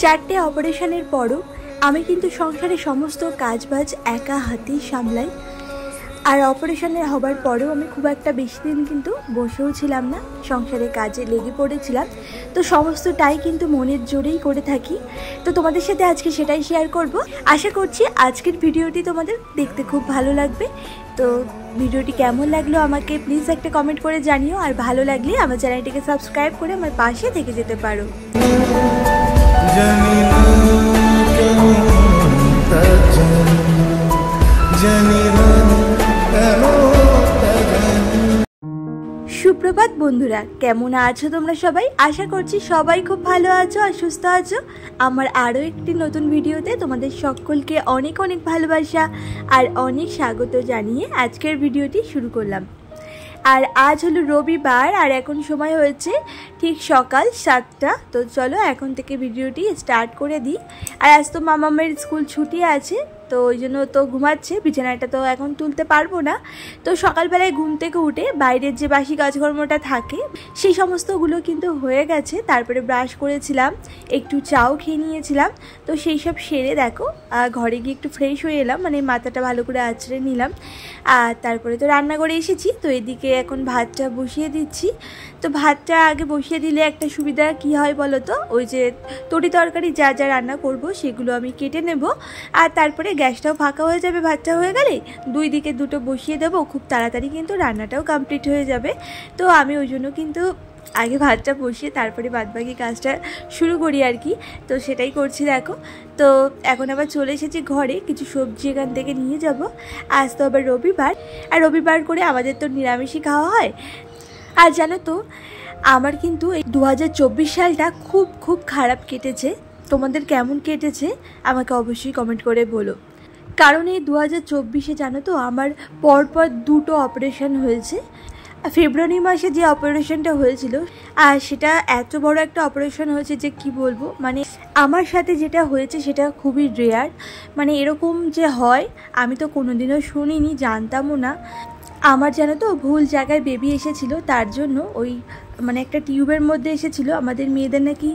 চারটে অপারেশনের পরও আমি কিন্তু সংসারে সমস্ত কাজবাজ একা হাতেই সামলাই। আর অপারেশনের হবার পরেও আমি খুব একটা বেশি দিন কিন্তু বসেও ছিলাম না, সংসারে কাজে লেগে পড়েছিলাম। তো সমস্তটাই কিন্তু মনের জোরেই করে থাকি। তো তোমাদের সাথে আজকে সেটাই শেয়ার করব। আশা করছি আজকের ভিডিওটি তোমাদের দেখতে খুব ভালো লাগবে। তো ভিডিওটি কেমন লাগলো আমাকে প্লিজ একটা কমেন্ট করে জানিও। আর ভালো লাগলে আমার চ্যানেলটিকে সাবস্ক্রাইব করে আমার পাশে থেকে যেতে পারো। সুপ্রভাত বন্ধুরা, কেমন আছো তোমরা সবাই? আশা করছি সবাই খুব ভালো আছো আর সুস্থ আছো। আমার আরও একটি নতুন ভিডিওতে তোমাদের সকলকে অনেক অনেক ভালোবাসা আর অনেক স্বাগত জানিয়ে আজকের ভিডিওটি শুরু করলাম। আর আজ হলো রবিবার আর এখন সময় হয়েছে ঠিক সকাল 7টা। তো চলো এখন থেকে ভিডিওটি স্টার্ট করে দিই। আর আজ তো মামামের স্কুল ছুটি আছে, তো ওই জন্য তো ঘুমাচ্ছে, বিছানাটা তো এখন তুলতে পারবো না। তো সকালবেলায় ঘুম থেকে উঠে বাইরের যে বাসি কাজকর্মটা থাকে সেই সমস্তগুলো কিন্তু হয়ে গেছে। তারপরে ব্রাশ করেছিলাম, একটু চাও খেয়ে নিয়েছিলাম। তো সেই সব সেরে দেখো ঘরে গিয়ে একটু ফ্রেশ হয়ে এলাম, মানে মাথাটা ভালো করে আঁচড়ে নিলাম। আর তারপরে তো রান্না করে এসেছি, তো এদিকে এখন ভাতটা বসিয়ে দিচ্ছি। তো ভাতটা আগে বসিয়ে দিলে একটা সুবিধা কি হয় বলো তো, ওই যে তরি তরকারি যা যা রান্না করব সেগুলো আমি কেটে নেব। আর তারপরে গ্যাসটাও ফাঁকা হয়ে যাবে, ভাতটা হয়ে গেলে দুই দিকে দুটো বসিয়ে দেবো, খুব তাড়াতাড়ি কিন্তু রান্নাটাও কমপ্লিট হয়ে যাবে। তো আমি ওই জন্য কিন্তু আগে ভাতটা বসিয়ে তারপরে বাদবাকি কাজটা শুরু করি আর কি। তো সেটাই করছি দেখো। তো এখন আবার চলে এসেছি ঘরে, কিছু সবজি এখান থেকে নিয়ে যাব। আজ তো আবার রবিবার, আর রবিবার করে আমাদের তো নিরামিষই খাওয়া হয়। আর জানো তো আমার কিন্তু এই 2024 সালটা খুব খুব খারাপ কেটেছে। তোমাদের কেমন কেটেছে আমাকে অবশ্যই কমেন্ট করে বলো। কারণ এই 2024-এ জানো তো আমার পরপর দুটো অপারেশন হয়েছে। ফেব্রুয়ারি মাসে যে অপারেশনটা হয়েছিল আর সেটা এত বড় একটা অপারেশন হয়েছে যে কি বলবো, মানে আমার সাথে যেটা হয়েছে সেটা খুবই রেয়ার। মানে এরকম যে হয় আমি তো কোনোদিনও শুনিনি, জানতামও না। আমার জানো তো ভুল জায়গায় বেবি এসেছিলো, তার জন্য ওই মানে একটা টিউবের মধ্যে এসেছিলো। আমাদের মেয়েদের নাকি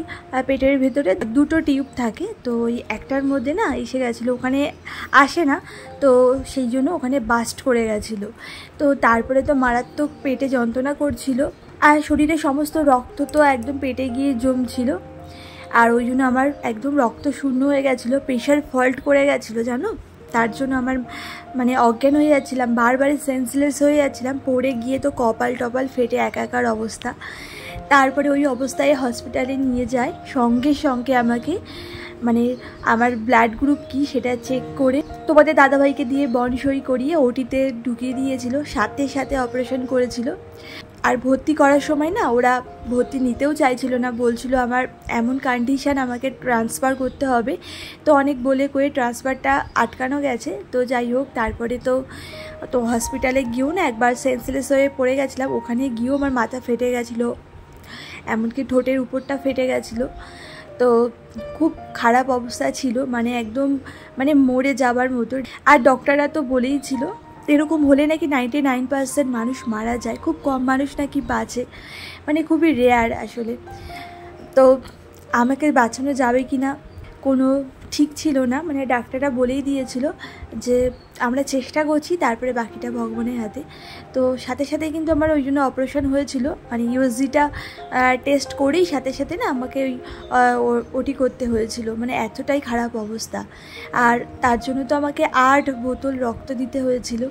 পেটের ভেতরে দুটো টিউব থাকে, তো ওই একটার মধ্যে না এসে গেছিলো, ওখানে আসে না, তো সেই জন্য ওখানে বাস্ট করে গেছিলো। তো তারপরে তো মারাত্মক পেটে যন্ত্রণা করছিল, আর শরীরে সমস্ত রক্ত তো একদম পেটে গিয়ে জমছিল। আর ওই জন্য আমার একদম রক্ত শূন্য হয়ে গেছিলো, প্রেশার ফল্ট করে গেছিলো জানো। তার জন্য আমার মানে অজ্ঞান হয়ে যাচ্ছিলাম, বারবারই সেন্সলেস হয়ে যাচ্ছিলাম, পড়ে গিয়ে তো কপাল টপাল ফেটে একাকার অবস্থা। তারপরে ওই অবস্থায় হসপিটালে নিয়ে যায়, সঙ্গে সঙ্গে আমাকে মানে আমার ব্লাড গ্রুপ কি সেটা চেক করে তোমাদের দাদাভাইকে দিয়ে বনসই করিয়ে ওটিতে ঢুকিয়ে দিয়েছিল, সাথে সাথে অপারেশন করেছিল। আর ভর্তি করার সময় না ওরা ভর্তি নিতেও চাইছিল না, বলছিল আমার এমন কন্ডিশান আমাকে ট্রান্সফার করতে হবে। তো অনেক বলে কয়ে ট্রান্সফারটা আটকানো গেছে। তো যাই হোক, তারপরে তো হসপিটালে গিয়েও না একবার সেন্সলেস হয়ে পড়ে গেছিলাম, ওখানে গিয়েও আমার মাথা ফেটে গেছিলো, এমনকি ঠোঁটের উপরটা ফেটে গেছিলো। তো খুব খারাপ অবস্থা ছিল, মানে একদম মানে মরে যাবার মতো। আর ডক্টররা তো বলেই ছিল এরকম হলে নাকি 99% মানুষ মারা যায়, খুব কম মানুষ নাকি বাঁচে, মানে খুবই রেয়ার আসলে। তো আমাকে বাঁচানো যাবে কি না কোনো ঠিক ছিল না, মানে ডাক্তাররা বলেই দিয়েছিল যে আমরা চেষ্টা করছি, তারপরে বাকিটা ভগবানের হাতে। তো সাথে সাথে কিন্তু আমার ওই জন্য অপারেশন হয়েছিল, মানে ইউএসজিটা টেস্ট করেই সাথে সাথে না আমাকে ওটি করতে হয়েছিল, মানে এতটাই খারাপ অবস্থা। আর তার জন্য তো আমাকে 8 বোতল রক্ত দিতে হয়েছিল।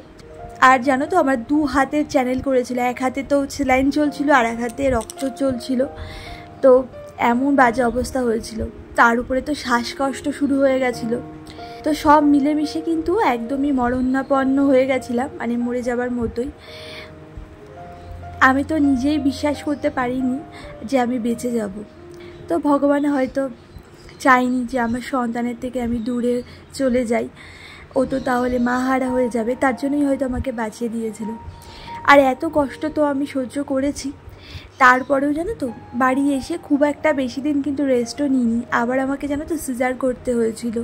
আর জানো তো আমার 2 হাতের চ্যানেল করেছিল, এক হাতে তো স্যালাইন চলছিল আর এক হাতে রক্ত চলছিল। তো এমন বাজে অবস্থা হয়েছিল, তার উপরে তো শ্বাসকষ্ট শুরু হয়ে গেছিলো। তো সব মিলেমিশে কিন্তু একদমই মরণাপন্ন হয়ে গেছিলাম, মানে মরে যাবার মতোই। আমি তো নিজেই বিশ্বাস করতে পারিনি যে আমি বেঁচে যাব। তো ভগবান হয়তো চাইনি যে আমার সন্তানের থেকে আমি দূরে চলে যাই, ও তো তাহলে মাহারা হয়ে যাবে, তার জন্যই হয়তো আমাকে বাঁচিয়ে দিয়েছিল। আর এত কষ্ট তো আমি সহ্য করেছি, তারপরেও জানো তো বাড়ি এসে খুব একটা বেশি দিন কিন্তু রেস্টও নিইনি। আবার আমাকে জানো তো সিজার করতে হয়েছিল,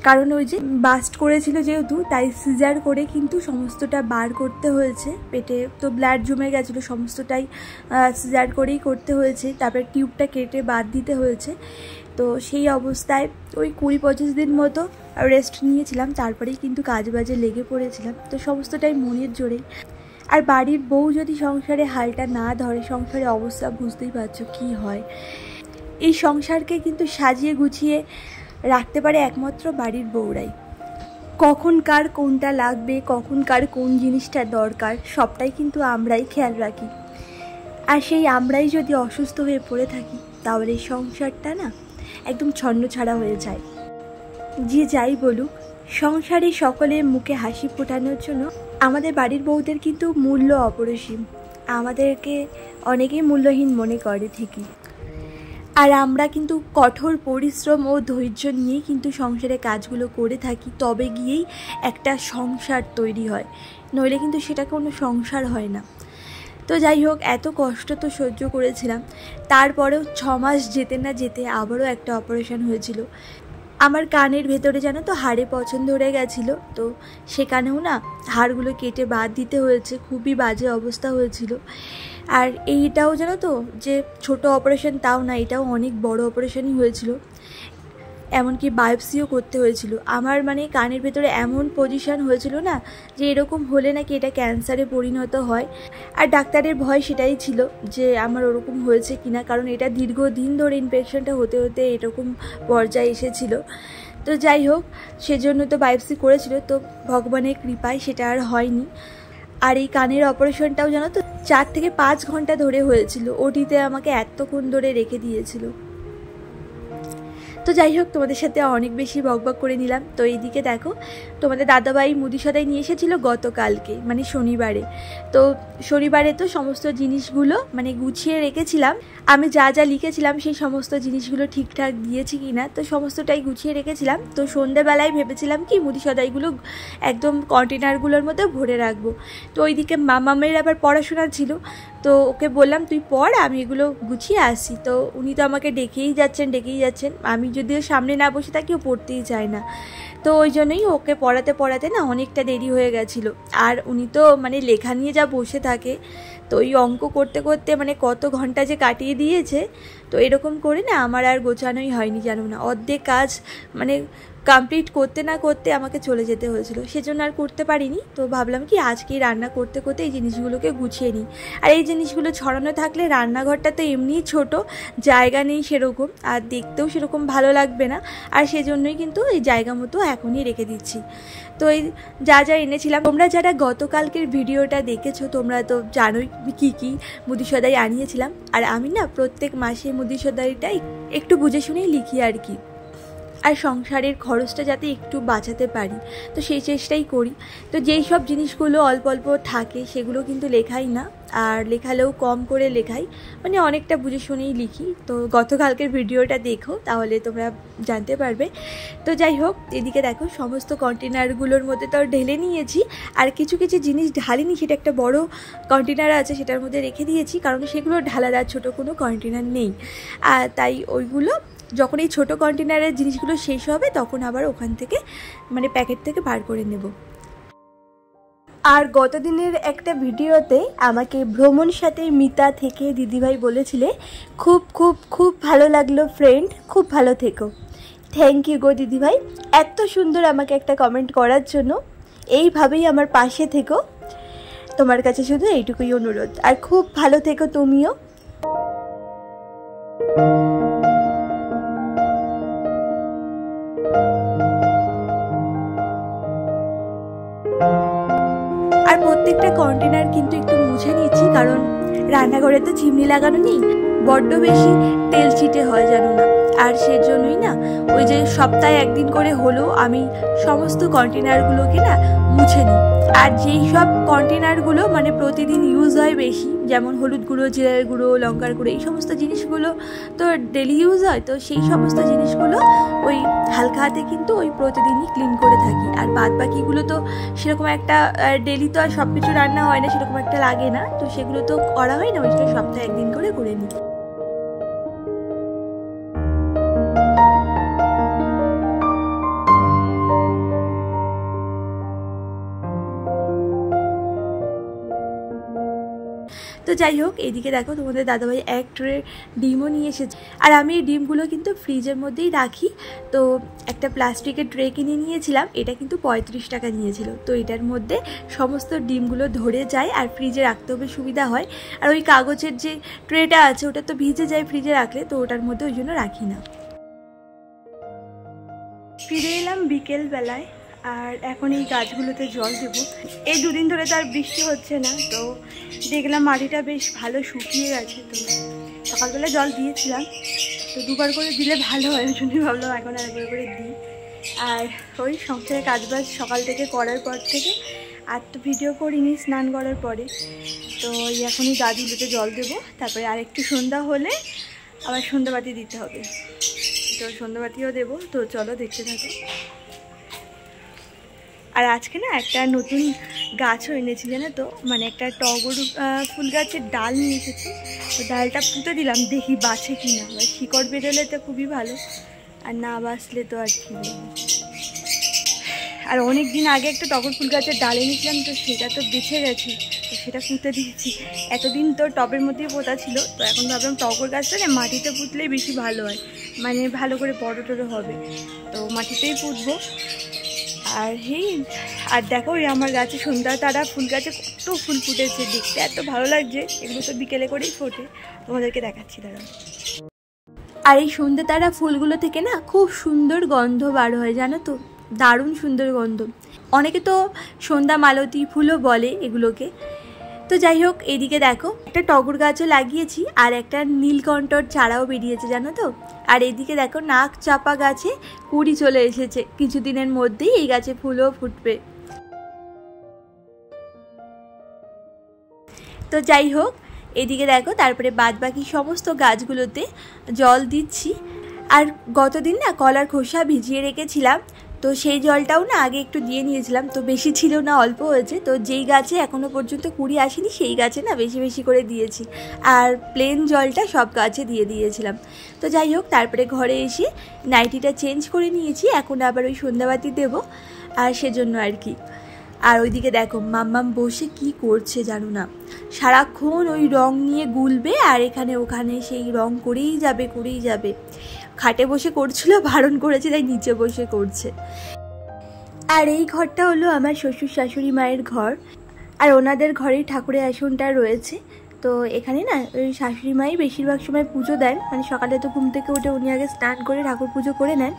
কারণ ওই যে বাস্ট করেছিল যেহেতু, তাই সিজার করে কিন্তু সমস্তটা বার করতে হয়েছে। পেটে তো ব্লাড জমে গেছিলো, সমস্তটাই সিজার করেই করতে হয়েছে। তারপরে টিউবটা কেটে বাদ দিতে হয়েছে। তো সেই অবস্থায় ওই 20-25 দিন মতো রেস্ট নিয়েছিলাম, তারপরেই কিন্তু কাজ বাজে লেগে পড়েছিলাম। তো সমস্তটাই মনের জোরেই। আর বাড়ির বউ যদি সংসারে হালটা না ধরে, সংসারের অবস্থা বুঝতেই পারছো কী হয়। এই সংসারকে কিন্তু সাজিয়ে গুছিয়ে রাখতে পারে একমাত্র বাড়ির বউরাই। কখন কার কোনটা লাগবে, কখন কার কোন জিনিসটা দরকার, সবটাই কিন্তু আমরাই খেয়াল রাখি। আর সেই আমরাই যদি অসুস্থ হয়ে পড়ে থাকি, তাহলে এই সংসারটা না একদম ছন্নছাড়া হয়ে যায়। যে যাই বলুক, সংসারে সকলের মুখে হাসি ফোটানোর জন্য আমাদের বাড়ির বউদের কিন্তু মূল্য অপরিসীম। আমাদেরকে অনেকেই মূল্যহীন মনে করে ঠিকই। আর আমরা কিন্তু কঠোর পরিশ্রম ও ধৈর্য নিয়েই কিন্তু সংসারে কাজগুলো করে থাকি, তবে গিয়েই একটা সংসার তৈরি হয়, নইলে কিন্তু সেটা কোনো সংসার হয় না। তো যাই হোক, এত কষ্ট তো সহ্য করেছিলাম, তারপরেও 6 মাস যেতে না যেতে আবারও একটা অপারেশন হয়েছিল। আমার কানের ভেতরে জানো তো হাড়ে পছন্দ ধরে গেছিলো, তো সেখানেও না হাড়গুলো কেটে বাদ দিতে হয়েছে। খুবই বাজে অবস্থা হয়েছিল। আর এইটাও জানো তো যে ছোট অপারেশন তাও না, এটাও অনেক বড় অপারেশনই হয়েছিল। এমনকি বায়োপসিও করতে হয়েছিল। আমার মানে কানের ভেতরে এমন পজিশন হয়েছিল না যে এরকম হলে নাকি এটা ক্যান্সারে পরিণত হয়। আর ডাক্তারের ভয় সেটাই ছিল যে আমার ওরকম হয়েছে কিনা, কারণ এটা দীর্ঘদিন ধরে ইনফেকশনটা হতে হতে এরকম পর্যায়ে এসেছিল। তো যাই হোক, সেজন্য তো বায়োপসি করেছিল, তো ভগবানের কৃপায় সেটা আর হয়নি। আর এই কানের অপারেশনটাও জানো তো 4 থেকে 5 ঘন্টা ধরে হয়েছিল। ওটিতে আমাকে এতক্ষণ ধরে রেখে দিয়েছিল। তো যাই হোক, তোমাদের সাথে অনেক বেশি বকবক করে নিলাম। তো এইদিকে দেখো, তোমাদের দাদাভাই মুদি সদাই নিয়ে এসেছিলো গতকালকে, মানে শনিবারে। তো শনিবারে তো সমস্ত জিনিসগুলো মানে গুছিয়ে রেখেছিলাম। আমি যা যা লিখেছিলাম সেই সমস্ত জিনিসগুলো ঠিকঠাক দিয়েছি কি না, তো সমস্তটাই গুছিয়ে রেখেছিলাম। তো সন্ধ্যেবেলায় ভেবেছিলাম কি মুদি সদাইগুলো একদম কন্টেনারগুলোর মধ্যে ভরে রাখবো। তো ওইদিকে মামামের আবার পড়াশোনা ছিল, তো ওকে বললাম তুই পড়, আমি এগুলো গুছিয়ে আসি। তো উনি তো আমাকে ডেকেই যাচ্ছেন। আমি যদিও সামনে না বসে থাকি, ও পড়তেই চায় না। তো ওই জন্যই ওকে পড়াতে না অনেকটা দেরি হয়ে গেছিলো। আর উনি তো মানে লেখা নিয়ে যা বসে থাকে, তো ওই অঙ্ক করতে করতে মানে কত ঘন্টা যে কাটিয়ে দিয়েছে। তো এরকম করে না আমার আর গোছানোই হয়নি, জানো না। অর্ধেক কাজ মানে কমপ্লিট করতে না করতে আমাকে চলে যেতে হয়েছিল, সেজন্য আর করতে পারিনি। তো ভাবলাম কি আজকেই রান্না করতে করতে এই জিনিসগুলোকে গুছিয়ে নিই। আর এই জিনিসগুলো ছড়ানো থাকলে রান্নাঘরটা তো এমনিই ছোট, জায়গা নেই সেরকম, আর দেখতেও সেরকম ভালো লাগবে না। আর সেজন্যই কিন্তু এই জায়গা মতো এখনই রেখে দিচ্ছি। তো এই যা যা এনেছিলাম, তোমরা যারা গতকালকের ভিডিওটা দেখেছো তোমরা তো জানোই কী মুদি সদাই আনিয়েছিলাম। আর আমি না প্রত্যেক মাসে মুদি সদাইটা একটু বুঝে শুনেই লিখি আর কি। আর সংসারের খরচটা যাতে একটু বাঁচাতে পারি, তো সেই চেষ্টাই করি। তো যেই সব জিনিসগুলো অল্প অল্প থাকে সেগুলো কিন্তু লেখাই না, আর লেখালেও কম করে লেখাই, মানে অনেকটা বুঝে শুনেই লিখি। তো গতকালকের ভিডিওটা দেখো, তাহলে তোমরা জানতে পারবে। তো যাই হোক, এদিকে দেখো সমস্ত কন্টেনারগুলোর মধ্যে তো ঢেলে নিয়েছি। আর কিছু কিছু জিনিস ঢালিনি, সেটা একটা বড় কন্টেনার আছে সেটার মধ্যে রেখে দিয়েছি, কারণ সেগুলো ঢালার আর ছোটো কোনো কন্টেনার নেই। আর তাই ওইগুলো যখন এই ছোটো কন্টেনারের জিনিসগুলো শেষ হবে তখন আবার ওখান থেকে মানে প্যাকেট থেকে বার করে নেব। আর গতদিনের একটা ভিডিওতে আমাকে ভ্রমণ সাথে মিতা থেকে দিদিভাই বলেছিলে খুব খুব খুব ভালো লাগলো ফ্রেন্ড, খুব ভালো থেকো। থ্যাংক ইউ গো দিদিভাই, এত সুন্দর আমাকে একটা কমেন্ট করার জন্য। এইভাবেই আমার পাশে থেকো, তোমার কাছে শুধু এইটুকুই অনুরোধ। আর খুব ভালো থেকো তুমিও। আর প্রত্যেকটা কন্টেনার কিন্তু একটু মুছে নিচ্ছি, কারণ রান্নাঘরে তো চিমনি লাগানো নেই, বড্ড বেশি তেল ছিটে হয় জানো না। আর সেজন্যই না ওই যে সপ্তাহে একদিন করে হলেও আমি সমস্ত কন্টেনারগুলোকে না মুছে নিই। আর যেই সব কন্টেনারগুলো মানে প্রতিদিন ইউজ হয় বেশি, যেমন হলুদ গুঁড়ো, জিরার গুঁড়ো, লঙ্কার গুঁড়ো, এই সমস্ত জিনিসগুলো তো ডেলি ইউজ হয়। তো সেই সমস্ত জিনিসগুলো ওই হালকা হাতে কিন্তু ওই প্রতিদিনই ক্লিন করে থাকি। আর বাদ বাকিগুলো তো সেরকম একটা ডেলি তো আর সব কিছু রান্না হয় না, সেরকম একটা লাগে না, তো সেগুলো তো করা হয় না, ওই জন্য সপ্তাহে একদিন করে নিই। তো যাই হোক, এদিকে দেখো তোমাদের দাদাভাই এক ট্রে ডিমও নিয়ে এসেছে। আর আমি এই ডিমগুলো কিন্তু ফ্রিজের মধ্যেই রাখি। তো একটা প্লাস্টিকের ট্রে কিনে নিয়েছিলাম, এটা কিন্তু 35 টাকা নিয়েছিল। তো এটার মধ্যে সমস্ত ডিমগুলো ধরে যায় আর ফ্রিজে রাখতে হবে সুবিধা হয়। আর ওই কাগজের যে ট্রেটা আছে ওটা তো ভিজে যায় ফ্রিজে রাখলে, তো ওটার মধ্যে ওই জন্য রাখি না। ফিরে এলাম বিকেল বেলায়, আর এখন এই গাছগুলোতে জল দেব। এই দুদিন ধরে তার বৃষ্টি হচ্ছে না, তো দেখলাম মাটিটা বেশ ভালো শুকিয়ে গেছে। তো সকালবেলা জল দিয়েছিলাম, তো দুবার করে দিলে ভালো হয়, ওই জন্যই ভাবলাম এখন আরেকবার করে দিই। আর ওই সংসারে কাজবাজ সকাল থেকে করার পর থেকে আর তো ভিডিও করিনি স্নান করার পরে। তো এখনই গাছগুলোতে জল দেবো, তারপরে আর একটু সন্ধ্যা হলে আবার সন্ধ্যাবাতি দিতে হবে। তো সন্ধ্যাবাতিও দেবো, তো চলো দেখতে থাকো। আর আজকে না একটা নতুন গাছও এনেছি জানো তো, মানে একটা টগর ফুল গাছের ডাল নিয়ে এসেছি। তো ডালটা পুঁতে দিলাম, দেখি বাঁচে কি না। শিকড় বেরোলে তো খুবই ভালো, আর না বাঁচলে তো আর কি বলবো। আর অনেক দিন আগে একটা টগর ফুল গাছের ডাল এনেছিলাম, তো সেটা তো বেঁচে গেছে, তো সেটা পুঁতে দিয়েছি। এতদিন তো টবের মধ্যেই পোতা ছিল, তো এখন ভাবলাম টগর গাছটা না মাটিতে পুঁতলেই বেশি ভালো হয়, মানে ভালো করে বড় টড়ো হবে। তো মাটিতেই পুঁতবো। আর আর দেখো আমার গাছে সন্ধ্যা তারা ফুল গাছে কত ফুল ফুটেছে, দেখতে এত ভালো লাগছে। এগুলো তো বিকেলে করেই ফোটে, তোমাদেরকে দেখাচ্ছি দাঁড়াও। আর এই সন্ধ্যা তারা ফুলগুলো থেকে না খুব সুন্দর গন্ধ বার হয় জানো তো, দারুণ সুন্দর গন্ধ। অনেকে তো সন্ধ্যা মালতী ফুলও বলে এগুলোকে। তো যাই হোক, এদিকে দেখো একটা টগর গাছও লাগিয়েছি, আর একটা নীলকণ্ঠর চারাও বেরিয়েছে জানো তো। আর এদিকে দেখো নাক চাপা গাছে কুড়ি চলে এসেছে, কিছুদিনের মধ্যেই এই গাছে ফুলও ফুটবে। তো যাই হোক, এদিকে দেখো তারপরে বাদবাকি সমস্ত গাছগুলোতে জল দিচ্ছি। আর গতদিন না কলার খোসা ভিজিয়ে রেখেছিলাম, তো সেই জলটাও না আগে একটু দিয়ে নিয়েছিলাম। তো বেশি ছিল না, অল্প হয়েছে। তো যেই গাছে এখনও পর্যন্ত কুড়ি আসেনি সেই গাছে না বেশি বেশি করে দিয়েছি, আর প্লেন জলটা সব গাছে দিয়ে দিয়েছিলাম। তো যাই হোক, তারপরে ঘরে এসে নাইটিটা চেঞ্জ করে নিয়েছি, এখন আবার ওই সন্ধ্যাবাতি দেবো, আর সেজন্য আর কি। আর ওইদিকে দেখো মাম্মাম বসে কি করছে জানো না, সারাক্ষণ ওই রং নিয়ে গুলবে, আর এখানে ওখানে সেই রং করেই যাবে। খাটে বসে করছিল, বারণ করেছে, তাই নিচে বসে করছে। আর এই ঘরটা হলো আমার শ্বশুর শাশুড়ি মায়ের ঘর, আর ওনাদের ঘরেই ঠাকুরের আসনটা রয়েছে। তো এখানে না ওই শাশুড়ি মাই বেশিরভাগ সময় পুজো দেন, মানে সকালে তো ঘুম থেকে উঠে উনি আগে স্নান করে ঠাকুর পুজো করে নেন।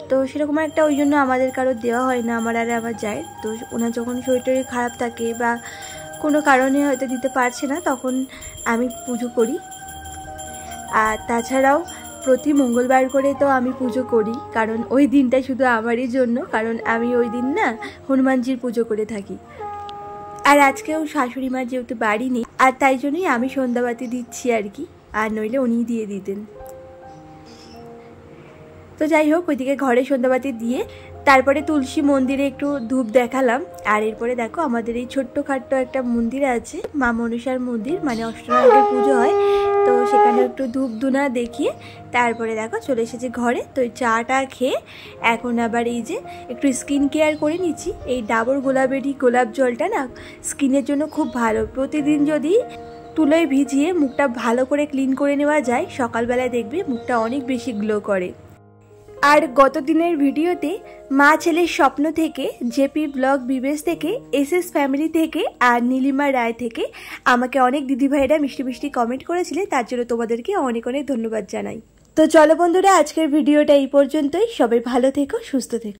তো সেরকম একটা ওই জন্য আমাদের কারো দেওয়া হয় না, আমার আর আমার যায়। তো ওনার যখন শরীর খারাপ থাকে বা কোনো কারণে হয়তো দিতে পারছে না, তখন আমি পুজো করি। আর তাছাড়াও প্রতি মঙ্গলবার করে তো আমি পুজো করি, কারণ ওই দিনটা শুধু আমারই জন্য, কারণ আমি ওই দিন না হনুমানজির পুজো করে থাকি। আর আজকেও শাশুড়ি মা যেহেতু বাড়ি নেই, আর তাই জন্যই আমি সন্ধ্যাবাতি দিচ্ছি আর কি, আর নইলে উনিই দিয়ে দিতেন। তো যাই হোক, ওইদিকে ঘরে সন্ধ্যাবাতি দিয়ে তারপরে তুলসী মন্দিরে একটু ধূপ দেখালাম। আর এরপরে দেখো আমাদের এই ছোট্টখাট্ট একটা মন্দির আছে, মা মনসার মন্দির, মানে অষ্টনাগের পুজো হয়। তো সেখানে একটু ধূপ ধুনা দেখিয়ে তারপরে দেখো চলে এসেছি ঘরে। তো এই চাটা খেয়ে এখন আবার এই যে একটু স্কিন কেয়ার করে নিচ্ছি। এই ডাবর গোলাপ জলটা না স্কিনের জন্য খুব ভালো। প্রতিদিন যদি তুলোয় ভিজিয়ে মুখটা ভালো করে ক্লিন করে নেওয়া যায়, সকালবেলায় দেখবে মুখটা অনেক বেশি গ্লো করে। আর গত দিনের ভিডিওতে মা ছেলের স্বপ্ন থেকে, জেপি ব্লগ বিবেশ থেকে, এসএস ফ্যামিলি থেকে, আর নীলিমা রায় থেকে আমাকে অনেক দিদিভাইরা মিষ্টি মিষ্টি কমেন্ট করেছিলে, তার জন্য তোমাদেরকে অনেক অনেক ধন্যবাদ জানাই। তো চলো বন্ধুরা, আজকের ভিডিওটা এই পর্যন্তই। সবাই ভালো থেকো, সুস্থ থেকো।